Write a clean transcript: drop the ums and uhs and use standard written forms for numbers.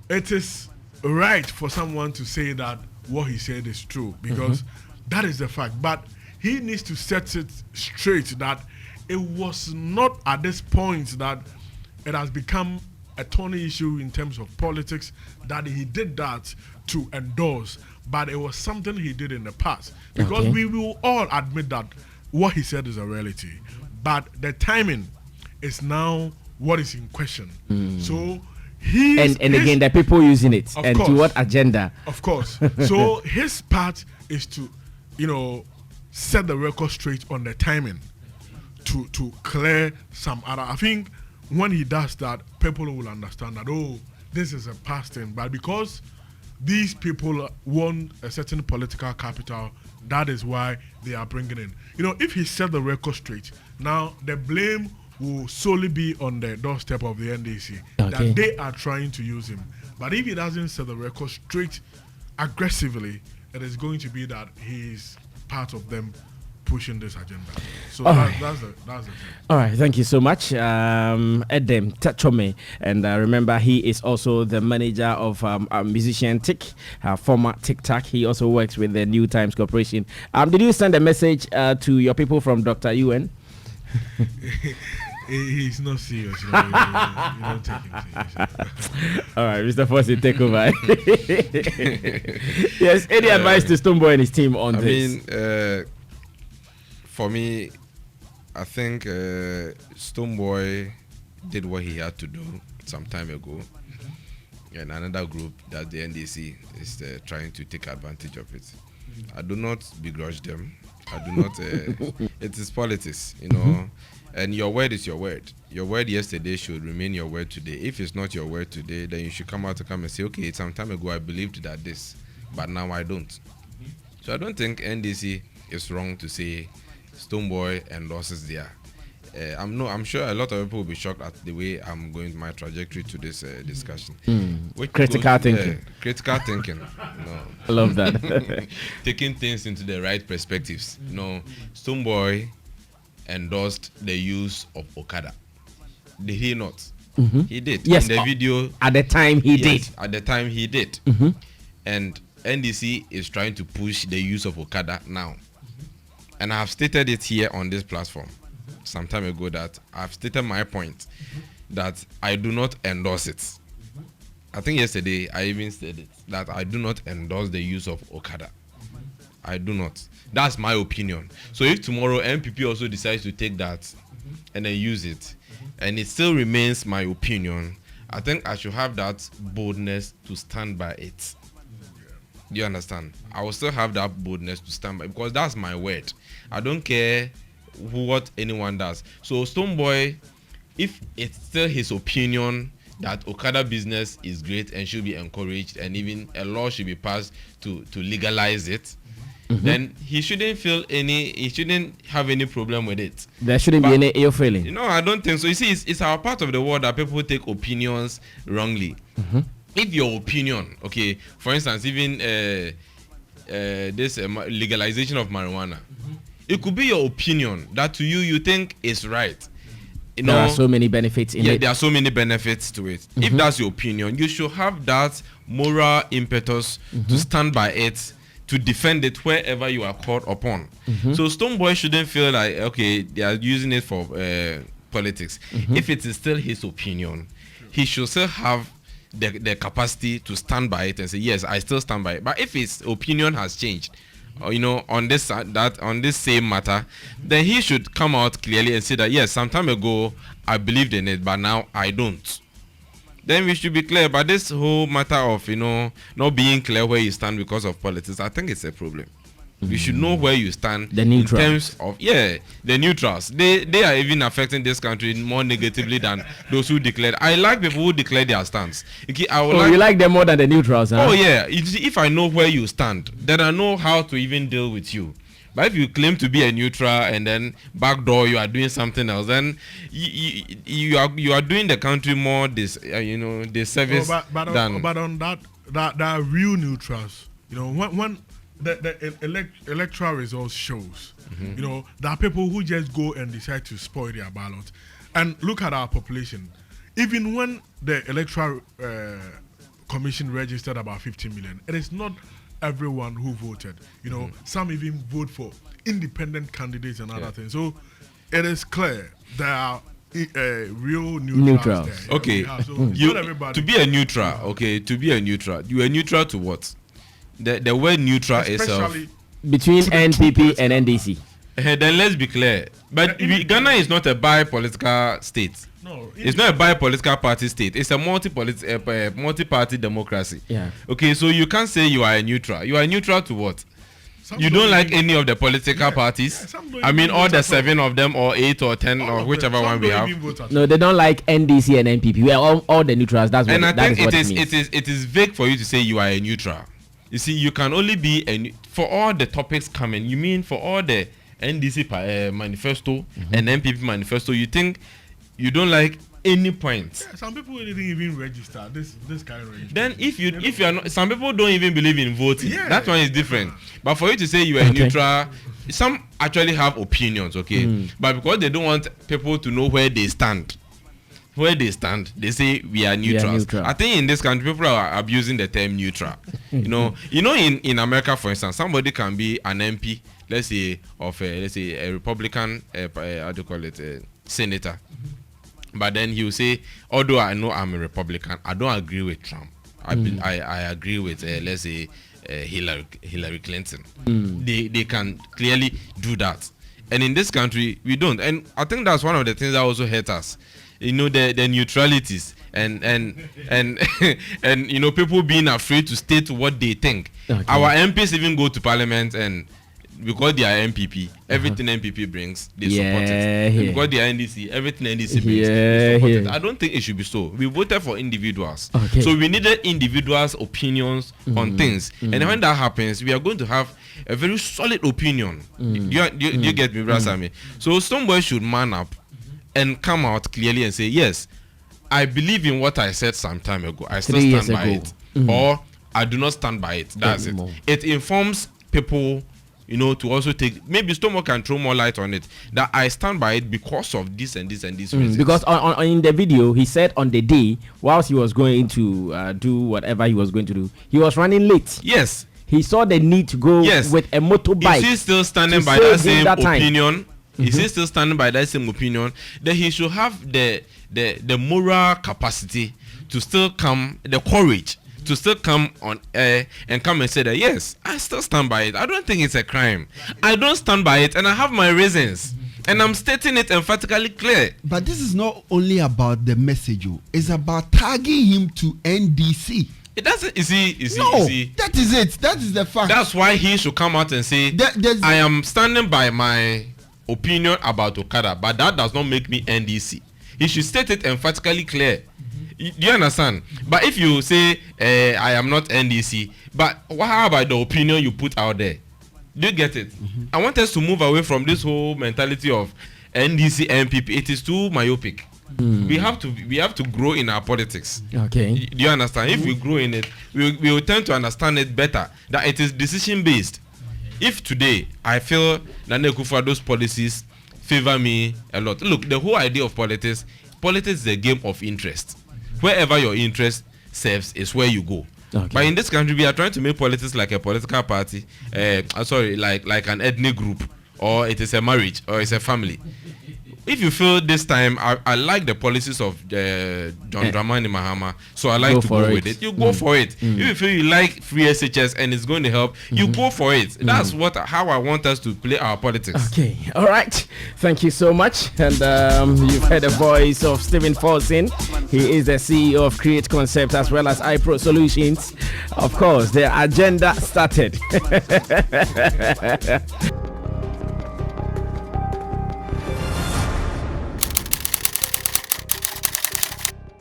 it is right for someone to say that what he said is true because that is the fact. But he needs to set it straight that it was not at this point that it has become a thorny issue in terms of politics that he did that to endorse, but it was something he did in the past. Because we will all admit that what he said is a reality, but the timing is now what is in question. So again, the people using it and course, to what agenda? Of course. So his part is to, set the record straight on the timing to clear some other. I think when he does that, people will understand that, this is a past thing. But because these people want a certain political capital, that is why they are bringing in. If he set the record straight, now the blame will solely be on the doorstep of the NDC, that they are trying to use him. But if he doesn't set the record straight aggressively, it is going to be that he's part of them pushing this agenda. So that's the thing. All right, thank you so much, Edem Tachome. And remember, he is also the manager of musician Tick, former TikTok. He also works with the New Times Corporation. Did you send a message to your people from Dr. UN? He's not serious. You don't take him seriously. All right, Mr. Fossey, take over. Yes, any advice to Stonebwoy and his team on this? For me, I think Stonebwoy did what he had to do some time ago. And another group, that the NDC, is trying to take advantage of it. I do not begrudge them. I do not. It is politics, and your word is your word. Your word yesterday should remain your word today. If it's not your word today, then you should come out and say, okay, some time ago I believed that this, but now I don't. So I don't think NDC is wrong to say Stonebwoy endorses there. I'm sure a lot of people will be shocked at the way I'm going my trajectory to this discussion. Critical thinking. Critical thinking. I love that. Taking things into the right perspectives. Stonebwoy endorsed the use of Okada. Did he not? He did. Yes. In the video. At the time he did. At the time he did. And NDC is trying to push the use of Okada now. And I have stated it here on this platform some time ago that I've stated my point that I do not endorse it. I think yesterday I even said it, that I do not endorse the use of Okada. I do not. That's my opinion. So if tomorrow MPP also decides to take that and then use it, and it still remains my opinion, I think I should have that boldness to stand by it. Do you understand? I will still have that boldness to stand by, because that's my word. I don't care what anyone does. So Stonebwoy, if it's still his opinion that Okada business is great and should be encouraged, and even a law should be passed to legalize it, then he shouldn't have any problem with it. There shouldn't be any ill feeling. I don't think so. You see, it's our part of the world that people take opinions wrongly. If your opinion, okay, for instance, even this legalization of marijuana, it could be your opinion that to you think is right. There are so many benefits in it. Yeah, there are so many benefits to it. If that's your opinion, you should have that moral impetus to stand by it, to defend it wherever you are called upon. So Stonebwoy shouldn't feel like, okay, they are using it for politics. If it is still his opinion, he should still have the capacity to stand by it and say, yes, I still stand by it. But if his opinion has changed, on this same matter, then he should come out clearly and say that, yes, some time ago I believed in it, but now I don't. Then we should be clear. But this whole matter of not being clear where you stand because of politics, I think it's a problem. You should know where you stand in terms of the neutrals. They are even affecting this country more negatively than those who declared. I like people who declare their stance. Okay, you like them more than the neutrals, huh? Oh yeah. If I know where you stand, then I know how to even deal with you. But if you claim to be a neutral and then backdoor you are doing something else, then you are doing the country more disservice but on that real neutrals, when the electoral results shows, there are people who just go and decide to spoil their ballot. And look at our population. even when the electoral commission registered about 15 million, it is not everyone who voted. You know, some even vote for independent candidates and other things. So it is clear there are real neutrals there. Okay, to be a neutral. Okay, to be a neutral, you are neutral to what? The word neutral itself between NPP and NDC. Then let's be clear. But Ghana is not a bi-political state. No, it's not a bi-political party state. It's a multi-party democracy. Yeah. Okay, so you can't say you are a neutral. You are neutral to what? You don't like any of the political parties? I mean, all the 7 of them, or 8 or 10, or whichever one we have. No, they don't like NDC and NPP. We are all the neutrals. That's what. And I think it is vague for you to say you are a neutral. You see, you can only be for all the topics coming. You mean for all the NDC manifesto and NPP manifesto? You think you don't like any point? Yeah, some people didn't even register this kind of register. Then if you are not, some people don't even believe in voting. Yeah, that one is different. But for you to say you are neutral, some actually have opinions, okay? But because they don't want people to know where they stand. They say we are neutrals. I think in this country people are abusing the term neutral. you know in America, for instance, somebody can be an MP, let's say of a Republican how do you call it, senator. But then he will say, although I know I'm a Republican, I don't agree with Trump. I agree with let's say Hillary Clinton. They can clearly do that. And in this country, we don't. And I think that's one of the things that also hurt us. You know, the neutralities and and you know, people being afraid to state what they think. Okay. Our MPs even go to parliament, and because they are MPP, everything MPP brings, they support it. And because they are NDC, everything NDC brings, they support it. I don't think it should be so. We voted for individuals. Okay. So we needed individuals' opinions on things. And when that happens, we are going to have a very solid opinion. You get me, Brasami? So somebody should man up and come out clearly and say, yes, I believe in what I said some time ago. I still stand by it. Or I do not stand by it. That's it. It informs people, you know, to also take, maybe Stomach can throw more light on it, that I stand by it because of this and this and this reasons. Because on in the video, he said on the day, whilst he was going to do whatever he was going to do, he was running late. Yes. He saw the need to go with a motorbike. Is he still standing by that same opinion? Is he still standing by that same opinion? Then he should have the moral capacity to still come, the courage to still come on air and come and say that, yes, I still stand by it. I don't think it's a crime. I don't stand by it, and I have my reasons. And I'm stating it emphatically clear. But this is not only about the message. It's about tagging him to NDC. It doesn't. Is he? No, that is it. That is the fact. That's why he should come out and say, I am standing by my opinion about Okada, but that does not make me NDC. He should state it emphatically clear. Do you understand? But if you say I am not NDC, but how about the opinion you put out there? Do you get it? I want us to move away from this whole mentality of NDC, MPP. It is too myopic. We have to grow in our politics. Okay. Do you understand? If we grow in it, we will tend to understand it better. That it is decision based. If today I feel Nana Akufo-Addo's policies favor me a lot. Look, the whole idea of politics is a game of interest. Wherever your interest serves is where you go. Okay. But in this country, we are trying to make politics like a political party. Like an ethnic group, or it is a marriage, or it's a family. If you feel this time, I like the policies of John Dramani Mahama, so I like to go with it. You go for it. If you feel you like free SHS and it's going to help, you go for it. That's how I want us to play our politics. Okay, all right. Thank you so much. And you've heard the voice of Stephen Forson. He is the CEO of Create Concept as well as iPro Solutions. Of course, the agenda started.